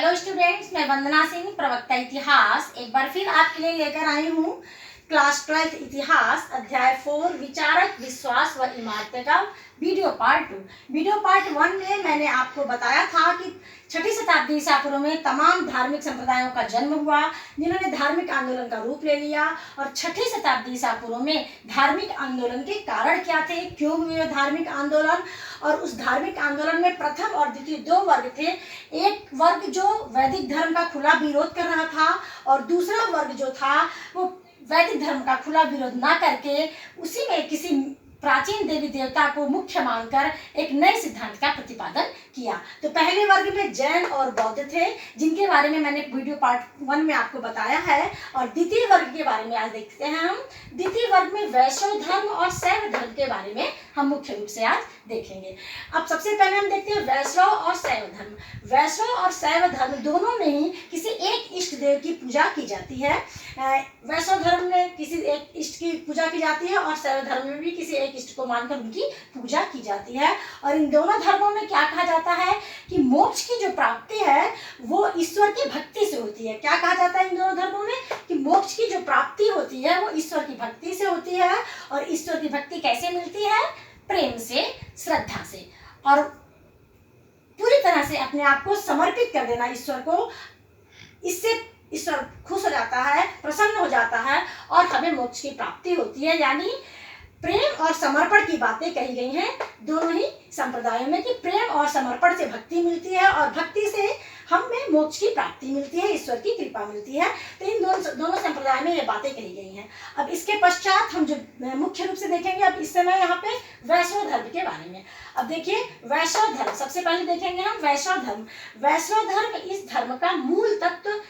Hello students, मैं वंदना सिंह, प्रवक्ता इतिहास, एक बार फिर आपके लिए लेकर आई हूँ क्लास 12 इतिहास अध्याय 4 विचारक, विश्वास व इमारतें का वीडियो पार्ट 2। वीडियो पार्ट 1 में मैंने आपको बताया था कि 6ठी शताब्दी ईसा पूर्व में तमाम धार्मिक संप्रदायों का जन्म हुआ, जिन्होंने धार्मिक आंदोलन का रूप ले लिया। और 6ठी शताब्दी ईसा पूर्व में धार्मिक आंदोलन के कारण क्या थे, क्यों हुए धार्मिक आंदोलन, और उस धार्मिक आंदोलन में प्रथम और द्वितीय दो वर्ग थे। एक वर्ग जो वैदिक धर्म का खुला विरोध कर रहा था और दूसरा वर्ग जो था वो वैदिक धर्म का खुला विरोध ना करके उसी में किसी प्राचीन देवी देवता को मुख्य मानकर एक नए सिद्धांत का प्रतिपादन किया। तो पहले वर्ग में जैन और बौद्ध थे, जिनके बारे में मैंने वीडियो पार्ट 1 में आपको बताया है। और द्वितीय वर्ग के बारे में आज देखते हैं हम। द्वितीय वर्ग में वैष्णव धर्म और शैव धर्म के बारे में हम मुख्य रूप से आज देखेंगे। अब सबसे पहले हम देखते हैं वैष्णव और शैव धर्म। वैष्णव और शैव धर्म दोनों में ही किसी एक इष्ट देव की पूजा की जाती है। वैष्णव धर्म में किसी एक इष्ट की पूजा की जाती है और शैव धर्म में भी किसी एक इष्ट को मानकर उनकी पूजा की जाती है। और इन दोनों धर्मों में क्या कहा जाता है कि मोक्ष की जो प्राप्ति है वो ईश्वर की भक्ति से होती है। क्या कहा जाता है इन दोनों धर्मों में कि मोक्ष की जो प्राप्ति होती है वो ईश्वर की भक्ति से होती है। और ईश्वर की भक्ति कैसे मिलती है? प्रेम से, श्रद्धा से, और पूरी तरह से अपने आप को समर्पित कर देना ईश्वर को। इससे ईश्वर खुश हो जाता है, प्रसन्न हो जाता है और हमें मोक्ष की प्राप्ति होती है। यानी प्रेम और समर्पण की बातें कही गई हैं दोनों ही संप्रदायों में कि प्रेम और समर्पण से भक्ति मिलती है और भक्ति से हमें मोक्ष की प्राप्ति मिलती है, ईश्वर की कृपा मिलती है। तो इन दोनों संप्रदाय में ये बातें कही गई हैं। अब इसके पश्चात हम जो मुख्य रूप से देखेंगे, अब इस समय यहाँ पे वैष्णव धर्म के बारे में। अब देखिए वैष्णव धर्म, सबसे पहले देखेंगे हम वैष्णव धर्म। वैष्णव धर्म इस धर्म का मूल तत्व,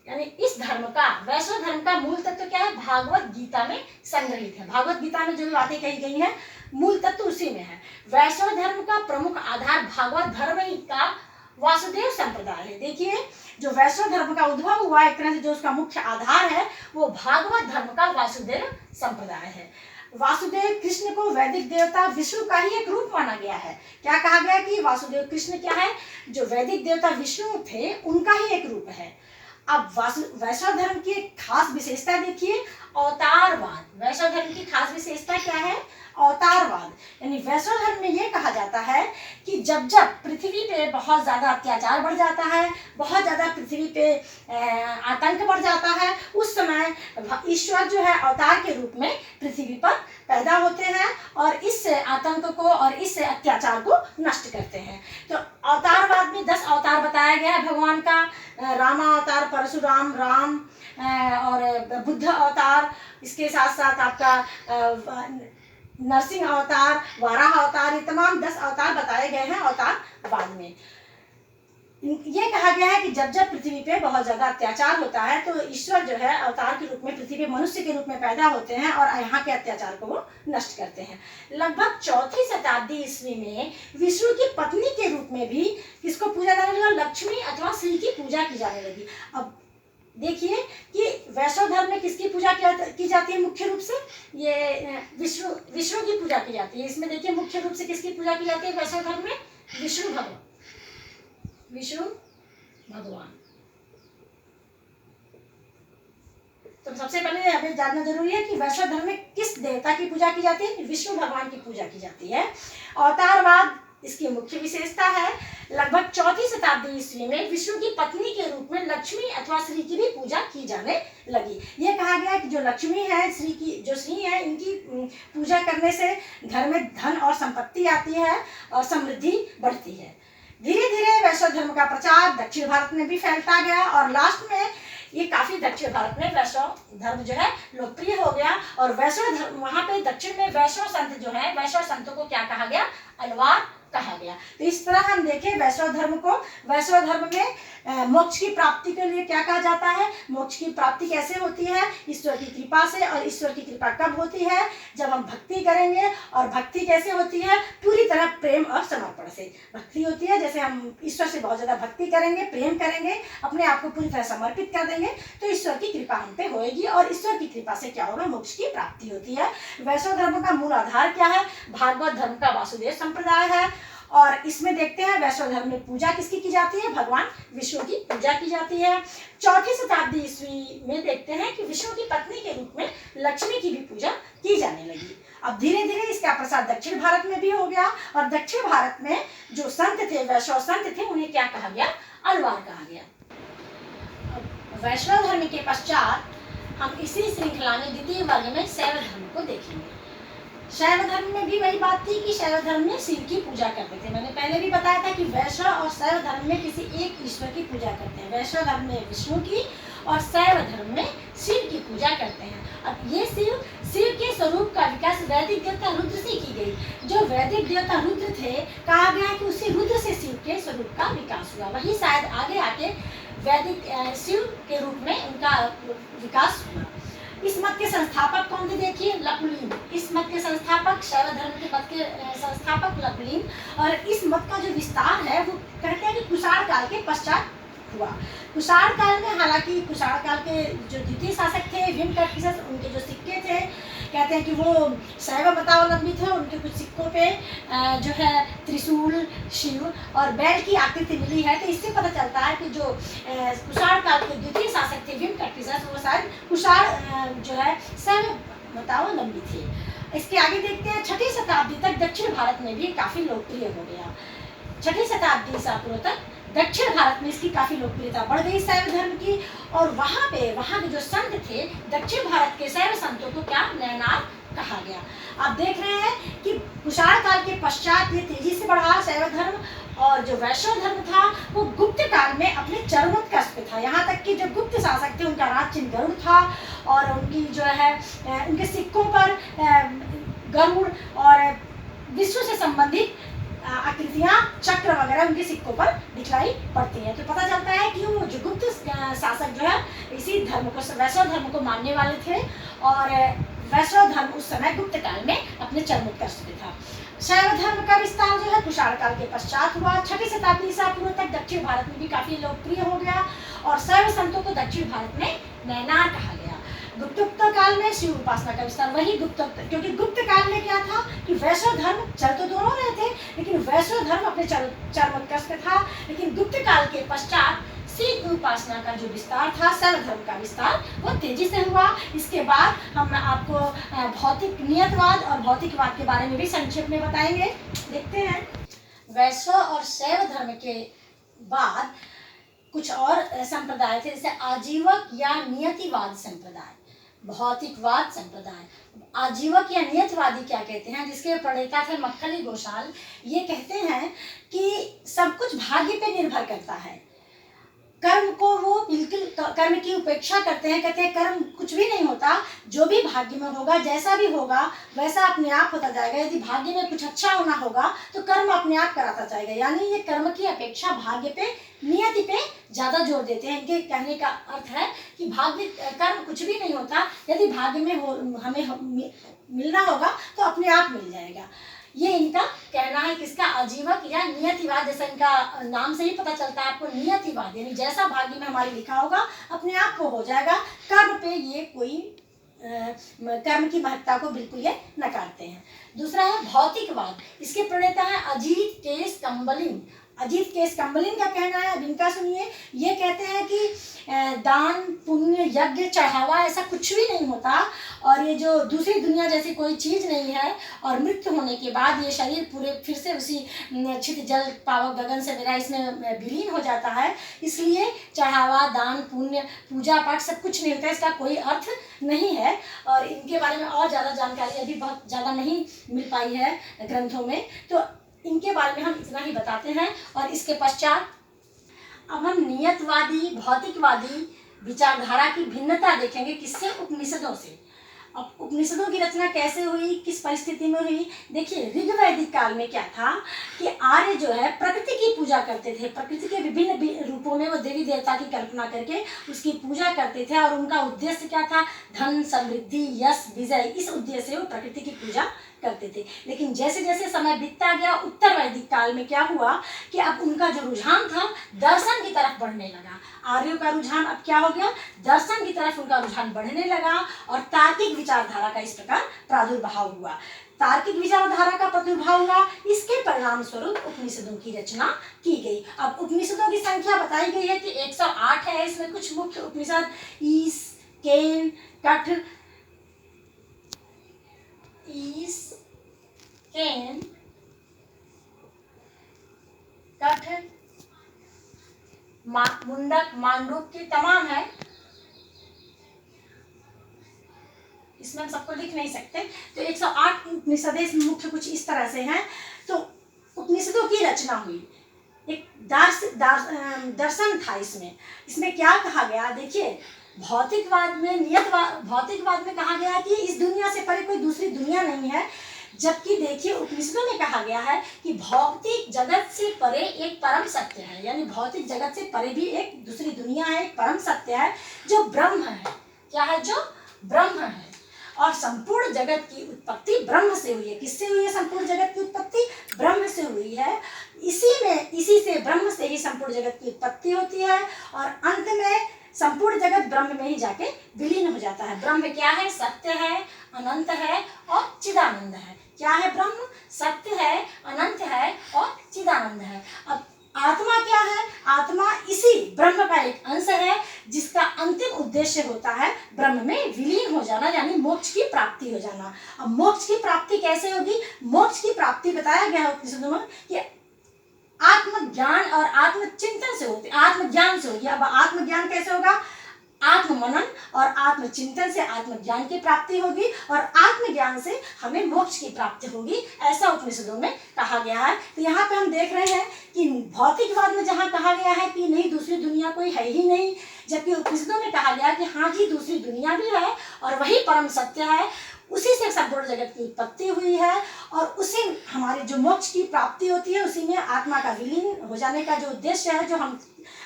यानी इस धर्म का, वैष्णव धर्म का मूल तत्व क्या है? भागवत गीता में संग्रहित है। भागवत गीता में जो भी बातें कही गई हैं मूल तत्व उसी में है। वैष्णव धर्म का प्रमुख आधार भागवत धर्म ही का वासुदेव संप्रदाय है। देखिए जो वैष्णव धर्म का उद्भव हुआ, एक तरह से जो उसका मुख्य आधार है वो भागवत धर्म का वासुदेव संप्रदाय है। वासुदेव कृष्ण को वैदिक देवता विष्णु का ही एक रूप माना गया है। क्या कहा गया कि वासुदेव कृष्ण क्या है? जो वैदिक देवता विष्णु थे उनका ही एक रूप है। अब वैष्णव धर्म की एक खास विशेषता देखिए, अवतारवाद। वैष्णव धर्म की खास विशेषता क्या है? अवतारवाद। यानी वैष्णव धर्म में ये कहा जाता है कि जब जब पृथ्वी पे बहुत ज़्यादा अत्याचार बढ़ जाता है, बहुत ज़्यादा पृथ्वी पे आतंक बढ़ जाता है, उस समय ईश्वर जो है अवतार के रूप में पृथ्वी पर पैदा होते हैं और इस आतंक को और इस अत्याचार को नष्ट करते हैं। तो अवतारवाद में 10 अवतार बताया गया है भगवान का। रामा अवतार, परशुराम, राम और बुद्ध अवतार, इसके साथ साथ आपका नरसिंह अवतार, वाराह अवतार, ये तमाम 10 अवतार बताए गए हैं अवतारवाद में। ये कहा गया है कि जब जब पृथ्वी पे बहुत ज़्यादा अत्याचार होता है तो ईश्वर जो है अवतार के रूप में पृथ्वी पे मनुष्य के रूप में पैदा होते हैं और यहाँ के अत्याचार को वो नष्ट करते हैं। लगभग 4ठी शताब्दी ईस्वी में विष्णु की पत्नी के रूप में भी किसको पूजा जाने लगा? लक्ष्मी अथवा श्री की पूजा की जाने लगी। अब देखिए कि वैष्णव धर्म में किसकी पूजा की जाती है? मुख्य रूप से ये विष्णु की पूजा की जाती है। इसमें देखिए मुख्य रूप से किसकी पूजा की जाती है वैष्णव धर्म में? विष्णु भगवान। तो सबसे पहले हमें जानना जरूरी है कि वैष्णव धर्म में किस देवता की पूजा की जाती है? विष्णु भगवान की पूजा की जाती है। अवतारवाद इसकी मुख्य विशेषता है। लगभग 4ठी शताब्दी ईस्वी में विष्णु की पत्नी के रूप में लक्ष्मी अथवा श्री की भी पूजा की जाने लगी। यह कहा गया कि जो लक्ष्मी है, श्री है, इनकी पूजा करने से घर में धन और संपत्ति आती है और समृद्धि बढ़ती है। धीरे धीरे वैष्णव धर्म का प्रचार दक्षिण भारत में भी फैलता गया और लास्ट में ये काफी दक्षिण भारत में वैष्णव धर्म जो है लोकप्रिय हो गया। और वैष्णव धर्म वहाँ पे दक्षिण में वैष्णव संत जो है, वैष्णव संतों को क्या कहा गया? अलवार कहा गया। तो इस तरह हम देखें वैष्णव धर्म को। वैष्णव धर्म में मोक्ष की प्राप्ति के लिए क्या कहा जाता है? मोक्ष की प्राप्ति कैसे होती है? ईश्वर की कृपा से। और ईश्वर की कृपा कब होती है? जब हम भक्ति करेंगे। और भक्ति कैसे होती है? पूरी तरह प्रेम और समर्पण से भक्ति होती है। जैसे हम ईश्वर से बहुत ज़्यादा भक्ति करेंगे, प्रेम करेंगे, अपने आप को पूरी तरह समर्पित कर देंगे तो ईश्वर की कृपा हम पे होएगी और ईश्वर की कृपा से क्या होगा? मोक्ष की प्राप्ति होती है। वैष्णव धर्म का मूल आधार क्या है? भागवत धर्म का वासुदेव संप्रदाय है। और इसमें देखते हैं वैष्णव धर्म में पूजा किसकी की जाती है? भगवान विष्णु की पूजा की जाती है। 4ठी शताब्दी ईस्वी में देखते हैं कि विष्णु की पत्नी के रूप में लक्ष्मी की भी पूजा की जाने लगी। अब धीरे धीरे इसका प्रसार दक्षिण भारत में भी हो गया और दक्षिण भारत में जो संत थे, वैष्णव संत थे, उन्हें क्या कहा गया? अलवार कहा गया। वैष्णव धर्म के पश्चात हम इसी श्रृंखला में द्वितीय वर्ग में शैव धर्म को देखेंगे। शैव धर्म में भी वही बात थी कि शैव धर्म में शिव की पूजा करते थे। मैंने पहले भी बताया था कि वैष्णव और शैव धर्म में किसी एक ईश्वर की पूजा करते हैं। वैष्णव धर्म में विष्णु की और शैव धर्म में शिव की पूजा करते हैं। अब ये शिव के स्वरूप का विकास वैदिक देवता रुद्र से की गई। जो वैदिक देवता रुद्र थे, कहा गया है कि उसी रुद्र से शिव के स्वरूप का विकास हुआ। वही शायद आगे आके वैदिक शिव के रूप में उनका विकास हुआ। इस मत के संस्थापक कौन थे? देखिए, लकुलिन। इस मत के संस्थापक, शैव धर्म के मत के संस्थापक लकुलिन। और इस मत का जो विस्तार है वो कहते हैं कि कुषाण काल के पश्चात हुआ। कुषाण काल में, हालांकि कुषाण काल के जो द्वितीय शासक थे हिरण्यकशिपु, उनके जो सिक्के थे, कहते हैं कि वो शैव मतावलंबी थे। उनके कुछ सिक्कों पे जो है त्रिशूल, शिव और बैल की आकृति मिली है। तो इससे पता चलता है कि जो कुषाण काल के द्वितीय शासक थे हिरण्यकशिपु, वो शायद कुषाण जो है शैव मतावलंबी थे। इसके आगे देखते हैं, 6ठी शताब्दी तक दक्षिण भारत में भी काफी लोकप्रिय हो गया। 6ठी शताब्दी ईसा पूर्व तक दक्षिण भारत में इसकी काफी लोकप्रियता बढ़ गई शैव धर्म की। और वहाँ के जो संत थे, दक्षिण भारत के शैव संतों को क्या? नैनार कहा गया। आप देख रहे हैं कि कुषाण काल के पश्चात ये तेजी से बढ़ा शैव धर्म, और जो वैष्णव धर्म था वो गुप्त काल में अपने चरमोत्कर्ष पे था। यहाँ तक कि जो गुप्त शासक थे उनका राज चिन्ह गरुड़ था, और उनकी जो है उनके सिक्कों पर गरुड़ और विश्व से संबंधित आकृतियां, चक्र वगैरह उनके सिक्कों पर दिखलाई पड़ती हैं। तो पता चलता है कि वो जो गुप्त शासक जो है इसी धर्म को, वैष्णव धर्म को मानने वाले थे, और वैष्णव धर्म उस समय गुप्त काल में अपने चरमोत्कर्ष पे था। शैव धर्म का विस्तार जो है कुषाण काल के पश्चात हुआ। 6ठी शताब्दी ईसा पूर्व तक दक्षिण भारत में भी काफी लोकप्रिय हो गया, और शैव संतों को दक्षिण भारत में नैनार कहा गया। गुप्तोत्तर काल में शिव उपासना का विस्तार, वही गुप्तोत्तर, क्योंकि गुप्त काल में क्या था कि वैष्णव धर्म चल तो दोनों रहे थे, लेकिन वैष्णव धर्म अपने चरमोत्कर्ष पे था। लेकिन गुप्त काल के पश्चात शिव उपासना का जो विस्तार था, शैव धर्म का विस्तार, वो तेजी से हुआ। इसके बाद हम आपको भौतिक नियतवाद और भौतिकवाद के बारे में भी संक्षेप में बताएंगे। देखते हैं, वैष्णव और शैव धर्म के बाद कुछ और संप्रदाय थे, जैसे आजीवक या नियतिवाद संप्रदाय, भौतिकवाद संप्रदाय। आजीवक या नियतवादी क्या कहते हैं, जिसके प्रणेता थे मक्खली गोसाल। ये कहते हैं कि सब कुछ भाग्य पे निर्भर करता है। कर्म को वो बिल्कुल कर्म की उपेक्षा करते हैं। कहते हैं कर्म कुछ भी नहीं होता, जो भी भाग्य में होगा, जैसा भी होगा वैसा अपने आप होता जाएगा। यदि भाग्य में कुछ अच्छा होना होगा तो कर्म अपने आप कराता जाएगा। यानी ये कर्म की अपेक्षा भाग्य पे, नियति पे ज्यादा जोर देते हैं। इनके कहने का अर्थ है कि भाग्य, कर्म कुछ भी नहीं होता, यदि भाग्य में हमें मिलना होगा तो अपने आप मिल जाएगा। ये इनका कहना है। किसका? आजीवक या नियतिवाद। जैसा इनका नाम से ही पता चलता है आपको, नियतिवाद, यानी जैसा भाग्य में हमारे लिखा होगा अपने आप वो हो जाएगा। कर्म पे ये कोई कर्म की महत्ता को बिल्कुल ये नकारते हैं। दूसरा है भौतिकवाद। इसके प्रणेता है अजीत केस कंबलिन। अजीत केस कंबलिन का कहना है, अब इनका सुनिए। ये कहते हैं कि दान, पुण्य, यज्ञ, चढ़ावा ऐसा कुछ भी नहीं होता, और ये जो दूसरी दुनिया जैसी कोई चीज़ नहीं है, और मृत्यु होने के बाद ये शरीर पूरे फिर से उसी छित जल पावक गगन से मेरा इसमें विलीन हो जाता है। इसलिए चढ़ावा, दान, पुण्य, पूजा पाठ सब कुछ नहीं होता, इसका कोई अर्थ नहीं है। और इनके बारे में और ज़्यादा जानकारी अभी बहुत ज़्यादा नहीं मिल पाई है ग्रंथों में, तो इनके बारे में हम इतना ही बताते हैं। और इसके पश्चात अब हम नियतवादी, भौतिकवादी विचारधारा की भिन्नता देखेंगे। किससे? उपनिषदों से। अब उपनिषदों की रचना कैसे हुई, किस परिस्थिति में हुई? देखिए, ऋग्वैदिक काल में क्या था कि आर्य जो है प्रकृति की पूजा करते थे। प्रकृति के विभिन्न रूपों में वो देवी देवता की कल्पना करके उसकी पूजा करते थे, और उनका उद्देश्य क्या था? धन, समृद्धि, यश, विजय। इस उद्देश्य से वो प्रकृति की पूजा करते थे। लेकिन जैसे जैसे समय बीतता गया, उत्तर वैदिक काल में क्या हुआ कि अब उनका जो रुझान था दर्शन की तरफ बढ़ने लगा। आर्यों का रुझान अब क्या हो गया? दर्शन की तरफ उनका रुझान बढ़ने लगा, और तार्किक विचारधारा का इस प्रकार प्रादुर्भाव हुआ। तार्किक विचारधारा का प्रादुर्भाव हुआ, इसके परिणाम स्वरूप उपनिषदों की रचना की गई। अब उपनिषदों की संख्या बताई गई है कि 108 है। इसमें कुछ मुख्य उपनिषद ईश, केन, कठ, ईश, केन, कठ, मुंडक, मांडूक्य तमाम है। इसमें हम सबको लिख नहीं सकते, तो 108 उपनिषदें इसमें मुख्य कुछ इस तरह से हैं। तो उपनिषदों की रचना हुई, एक दर्शन था इसमें। इसमें क्या कहा गया, देखिए भौतिकवाद में कहा गया कि इस दुनिया से परे कोई दूसरी दुनिया नहीं है, जबकि देखिए उपनिषदों में कहा गया है कि भौतिक जगत से परे एक परम सत्य है, यानी भौतिक जगत से परे भी एक दूसरी दुनिया है, एक परम सत्य है जो ब्रह्म है। क्या है? जो ब्रह्म है। और संपूर्ण जगत की उत्पत्ति ब्रह्म से हुई है। किससे हुई है संपूर्ण जगत की उत्पत्ति? ब्रह्म से हुई है। इसी से ब्रह्म से ही संपूर्ण जगत की उत्पत्ति होती है और अंत में संपूर्ण जगत ब्रह्म में ही जाके विलीन हो जाता है। ब्रह्म क्या है? सत्य है, अनंत है और चिदानंद है। क्या है ब्रह्म? सत्य है, अनंत है और चिदानंद है। अब आत्मा क्या है? आत्मा इसी ब्रह्म का एक अंश है, जिसका अंतिम उद्देश्य होता है ब्रह्म में विलीन हो जाना, यानी मोक्ष की प्राप्ति हो जाना। अब मोक्ष की प्राप्ति कैसे होगी? मोक्ष की प्राप्ति बताया गया है उपनिषदों में कि आत्मज्ञान और आत्मचिंतन से होती, आत्मज्ञान से होगी। अब आत्मज्ञान कैसे होगा? आत्ममनन और आत्मचिंतन से आत्मज्ञान की प्राप्ति होगी और आत्मज्ञान से हमें मोक्ष की प्राप्ति होगी, ऐसा उपनिषदों में कहा गया है। तो यहाँ पे हम देख रहे हैं कि भौतिकवाद में जहाँ कहा गया है कि नहीं दूसरी दुनिया कोई है ही नहीं, जबकि उपनिषदों में कहा गया कि हाँ जी दूसरी दुनिया भी है और वही परम सत्य है, उसी से संपूर्ण जगत की उत्पत्ति हुई है और उसी हमारी जो मोक्ष की प्राप्ति होती है उसी में आत्मा का विलीन हो जाने का जो उद्देश्य है, जो हम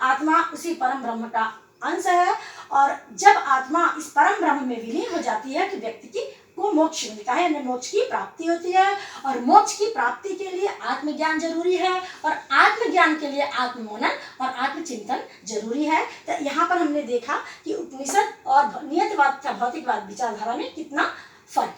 आत्मा उसी परम ब्रह्म का अंश है। और जब आत्मा इस परम ब्रह्म में विलीन हो जाती है तो व्यक्ति को मोक्ष मिलता है, यानी मोक्ष की प्राप्ति होती है। और मोक्ष की प्राप्ति के लिए आत्मज्ञान जरूरी है और आत्मज्ञान के लिए आत्ममनन और आत्मचिंतन जरूरी है। तो यहाँ पर हमने देखा कि उपनिषद और नियतिवाद तथा भौतिकवाद विचारधारा में कितना फर्क है।